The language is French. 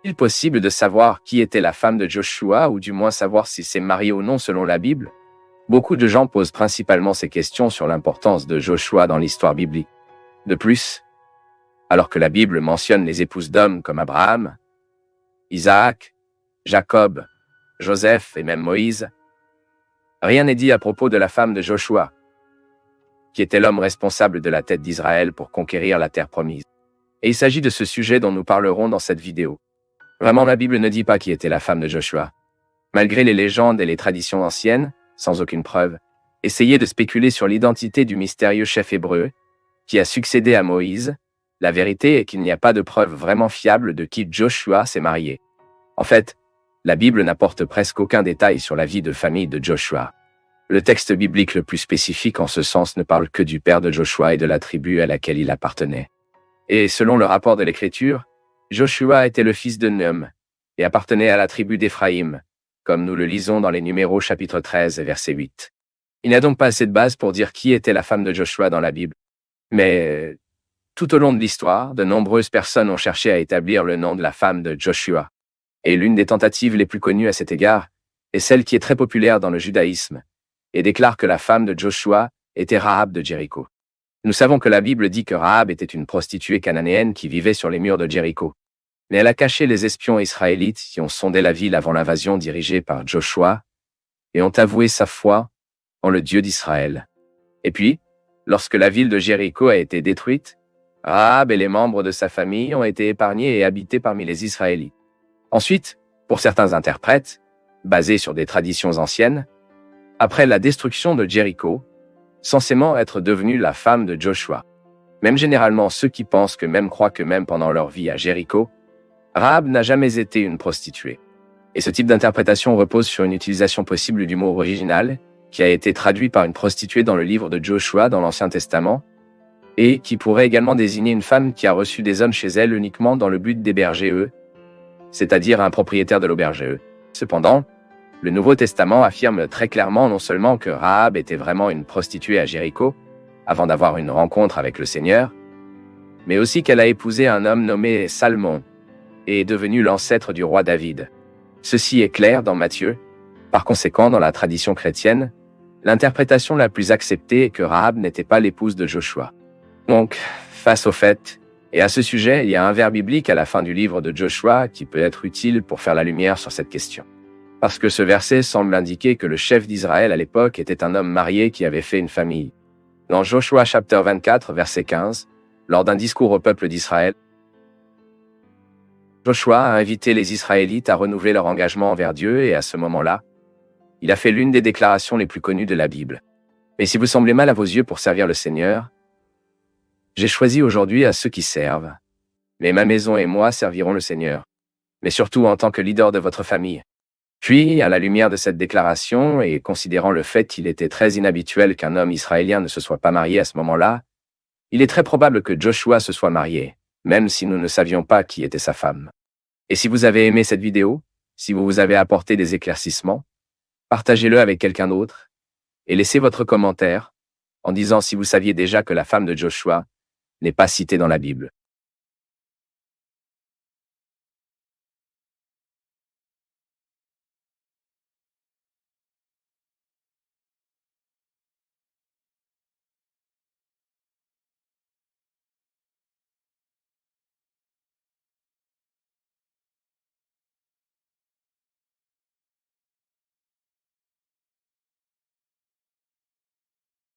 Est-il possible de savoir qui était la femme de Joshua, ou du moins savoir si s'est mariée ou non selon la Bible? Beaucoup de gens posent principalement ces questions sur l'importance de Joshua dans l'histoire biblique. De plus, alors que la Bible mentionne les épouses d'hommes comme Abraham, Isaac, Jacob, Joseph et même Moïse, rien n'est dit à propos de la femme de Joshua, qui était l'homme responsable de la tête d'Israël pour conquérir la terre promise. Et il s'agit de ce sujet dont nous parlerons dans cette vidéo. Vraiment, la Bible ne dit pas qui était la femme de Joshua. Malgré les légendes et les traditions anciennes, sans aucune preuve, essayez de spéculer sur l'identité du mystérieux chef hébreu qui a succédé à Moïse. La vérité est qu'il n'y a pas de preuve vraiment fiable de qui Joshua s'est marié. En fait, la Bible n'apporte presque aucun détail sur la vie de famille de Joshua. Le texte biblique le plus spécifique en ce sens ne parle que du père de Joshua et de la tribu à laquelle il appartenait. Et selon le rapport de l'Écriture, Joshua était le fils de Num et appartenait à la tribu d'Éphraïm, comme nous le lisons dans les Numéros chapitre 13, verset 8. Il n'y a donc pas assez de base pour dire qui était la femme de Joshua dans la Bible. Mais tout au long de l'histoire, de nombreuses personnes ont cherché à établir le nom de la femme de Joshua. Et l'une des tentatives les plus connues à cet égard est celle qui est très populaire dans le judaïsme et déclare que la femme de Joshua était Rahab de Jéricho. Nous savons que la Bible dit que Rahab était une prostituée cananéenne qui vivait sur les murs de Jéricho. Mais elle a caché les espions israélites qui ont sondé la ville avant l'invasion dirigée par Joshua et ont avoué sa foi en le Dieu d'Israël. Et puis, lorsque la ville de Jéricho a été détruite, Rahab et les membres de sa famille ont été épargnés et habités parmi les Israélites. Ensuite, pour certains interprètes, basés sur des traditions anciennes, après la destruction de Jéricho, censément être devenue la femme de Joshua. Même généralement, ceux qui pensent que même croient que même pendant leur vie à Jéricho, Rahab n'a jamais été une prostituée. Et ce type d'interprétation repose sur une utilisation possible du mot original, qui a été traduit par une prostituée dans le livre de Joshua dans l'Ancien Testament, et qui pourrait également désigner une femme qui a reçu des hommes chez elle uniquement dans le but d'héberger eux, c'est-à-dire un propriétaire de l'auberge. Cependant, le Nouveau Testament affirme très clairement non seulement que Rahab était vraiment une prostituée à Jéricho, avant d'avoir une rencontre avec le Seigneur, mais aussi qu'elle a épousé un homme nommé Salmon, et est devenu l'ancêtre du roi David. Ceci est clair dans Matthieu. Par conséquent, dans la tradition chrétienne, l'interprétation la plus acceptée est que Rahab n'était pas l'épouse de Joshua. Donc, face au fait, et à ce sujet, il y a un vers biblique à la fin du livre de Joshua qui peut être utile pour faire la lumière sur cette question. Parce que ce verset semble indiquer que le chef d'Israël à l'époque était un homme marié qui avait fait une famille. Dans Joshua chapitre 24, verset 15, lors d'un discours au peuple d'Israël, Joshua a invité les Israélites à renouveler leur engagement envers Dieu et à ce moment-là, il a fait l'une des déclarations les plus connues de la Bible. Mais si vous semblez mal à vos yeux pour servir le Seigneur, j'ai choisi aujourd'hui à ceux qui servent. Mais ma maison et moi servirons le Seigneur. Mais surtout en tant que leader de votre famille. Puis, à la lumière de cette déclaration et considérant le fait qu'il était très inhabituel qu'un homme israélien ne se soit pas marié à ce moment-là, il est très probable que Joshua se soit marié, même si nous ne savions pas qui était sa femme. Et si vous avez aimé cette vidéo, si vous vous avez apporté des éclaircissements, partagez-le avec quelqu'un d'autre et laissez votre commentaire en disant si vous saviez déjà que la femme de Joshua n'est pas citée dans la Bible.